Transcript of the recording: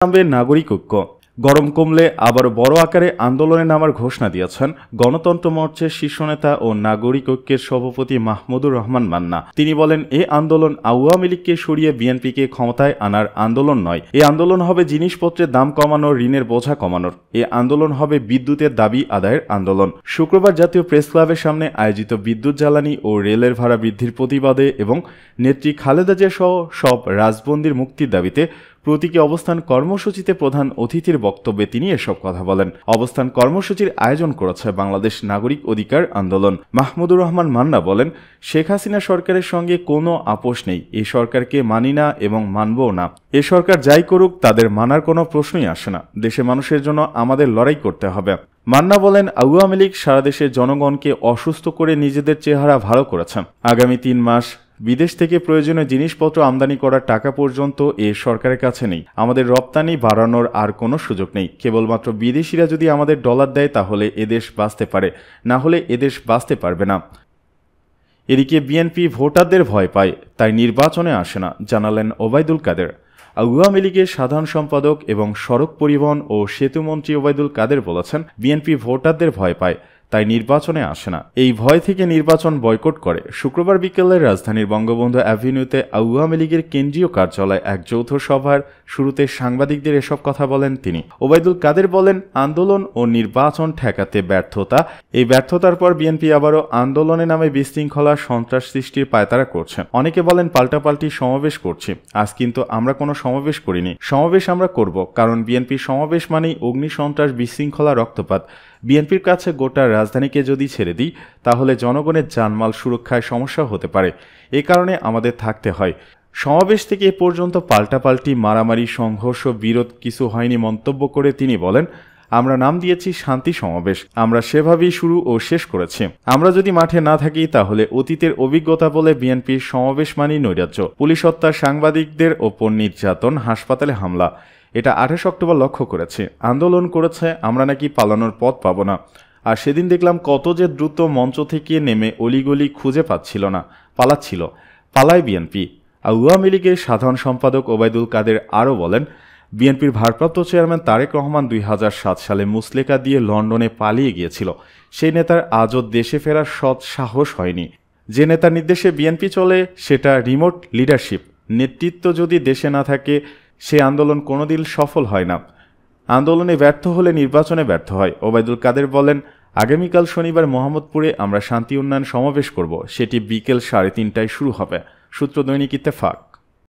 নামবে নাগরিক ঐক্য। গরম কমলে আবারও বড় আকারে আন্দোলনে নামার ঘোষণা দিয়েছেন গণতন্ত্র মঞ্চের শীর্ষ নেতা ও নাগরিক ঐক্যের সভাপতি মাহমুদুর রহমান মান্না। তিনি বলেন, এ আন্দোলন আওয়ামী লীগকে সরিয়ে বিএনপিকে ক্ষমতায় আনার আন্দোলন নয়। এ আন্দোলন হবে জিনিসপত্রের দাম কমানোর, ঋণের বোঝা কমানোর। এ আন্দোলন হবে বিদ্যুতের দাবি আদায়ের আন্দোলন। শুক্রবার জাতীয় প্রেস ক্লাবের সামনে আয়োজিত বিদ্যুৎ জ্বালানি ও রেলের ভাড়া বৃদ্ধির প্রতিবাদে এবং নেত্রী খালেদা জিয়া সহ সব রাজবন্দীর মুক্তির দাবিতে প্রতীকী অবস্থান কর্মসূচিতে প্রধান অতিথির বক্তব্যে তিনি এসব কথা বলেন। অবস্থান কর্মসূচির আয়োজন করেছে বাংলাদেশ নাগরিক অধিকার আন্দোলন। মাহমুদুর রহমান মান্না বলেন, শেখ হাসিনা সরকারের সঙ্গে কোনো আপোষ নেই। এই সরকারকে মানি না এবং মানবও না। এ সরকার যাই করুক তাদের মানার কোনো প্রশ্নই আসে না। দেশে মানুষের জন্য আমাদের লড়াই করতে হবে। মান্না বলেন, আওয়ামী লীগ সারা দেশের জনগণকে অসুস্থ করে নিজেদের চেহারা ভালো করেছে। আগামী 3 মাস বিদেশ থেকে প্রয়োজনীয় জিনিসপত্র আমদানি করার টাকা পর্যন্ত এ সরকারের কাছে নেই। আমাদের রপ্তানি বাড়ানোর আর কোনো সুযোগ নেই। কেবলমাত্র বিদেশিরা যদি আমাদের ডলার দেয় তাহলে এদেশ বাঁচতে পারে, না হলে এদেশ বাঁচতে পারবে না। এদিকে বিএনপি ভোটারদের ভয় পায়, তাই নির্বাচনে আসে না, জানালেন ওবায়দুল কাদের। আওয়ামী লীগের সাধারণ সম্পাদক এবং সড়ক পরিবহন ও সেতুমন্ত্রী ওবায়দুল কাদের বলেছেন, বিএনপি ভোটারদের ভয় পায়, তাই নির্বাচনে আসে না। এই ভয় থেকে নির্বাচন বয়কট করে। শুক্রবার বিকেলে রাজধানীর বঙ্গবন্ধু অ্যাভিনিউতে আওয়ামী লীগের কেন্দ্রীয় কার্যালয়ে এক যৌথ সভার শুরুতে সাংবাদিকদের এসব কথা বলেন তিনি। ওবায়দুল কাদের বলেন, আন্দোলন ও নির্বাচন ঠেকাতে ব্যর্থতা। এই ব্যর্থতার পর বিএনপি আবারও আন্দোলনে নামে বিশৃঙ্খলা, সন্ত্রাস সৃষ্টির পায়তারা করছেন। অনেকে বলেন পাল্টাপাল্টি সমাবেশ করছি। আজ কিন্তু আমরা কোনো সমাবেশ করিনি। সমাবেশ আমরা করব, কারণ বিএনপি সমাবেশ মানেই অগ্নি, সন্ত্রাস, বিশৃঙ্খলা, রক্তপাত। বিএনপির কাছে গোটা রাজধানীকে যদি ছেড়ে দিই তাহলে জনগণের জানমাল সুরক্ষায় সমস্যা হতে পারে। এ কারণে আমাদের থাকতে হয়। সমাবেশ থেকে এ পর্যন্ত পাল্টাপাল্টি, মারামারি, সংঘর্ষ, বিরোধ কিছু হয়নি মন্তব্য করে তিনি বলেন, আমরা নাম দিয়েছি শান্তি সমাবেশ। আমরা সেভাবেই শুরু ও শেষ করেছি। আমরা যদি মাঠে না থাকি তাহলে অতীতের অভিজ্ঞতা বলে বিএনপির সমাবেশ মানেই নৈরাজ্য, পুলিশ হত্যা, সাংবাদিকদের ওপর নির্যাতন, হাসপাতালে হামলা। এটা 28 অক্টোবর লক্ষ্য করেছে। আন্দোলন করেছে, আমরা নাকি পালানোর পথ পাবো না। আর সেদিন দেখলাম কত যে দ্রুত মঞ্চ থেকে নেমে অলিগলি খুঁজে পাচ্ছিল না, পালাচ্ছিল। পালায় বিএনপি। আওয়ামী লীগের সাধারণ সম্পাদক ওবায়দুল কাদের আরও বলেন, বিএনপির ভারপ্রাপ্ত চেয়ারম্যান তারেক রহমান 2007 সালে মুচলেকা দিয়ে লন্ডনে পালিয়ে গিয়েছিল। সেই নেতার আজও দেশে ফেরার সৎ সাহস হয়নি। যে নেতার নির্দেশে বিএনপি চলে সেটা রিমোট লিডারশিপ। নেতৃত্ব যদি দেশে না থাকে সে আন্দোলন কোনোদিন সফল হয় না। আন্দোলনে ব্যর্থ হলে নির্বাচনে ব্যর্থ হয়। ওবায়দুল কাদের বলেন, আগামীকাল শনিবার মোহাম্মদপুরে আমরা শান্তি উন্নয়ন সমাবেশ করব। সেটি বিকেল 3:30টায় শুরু হবে। সূত্র দৈনিক ইত্তেফাক।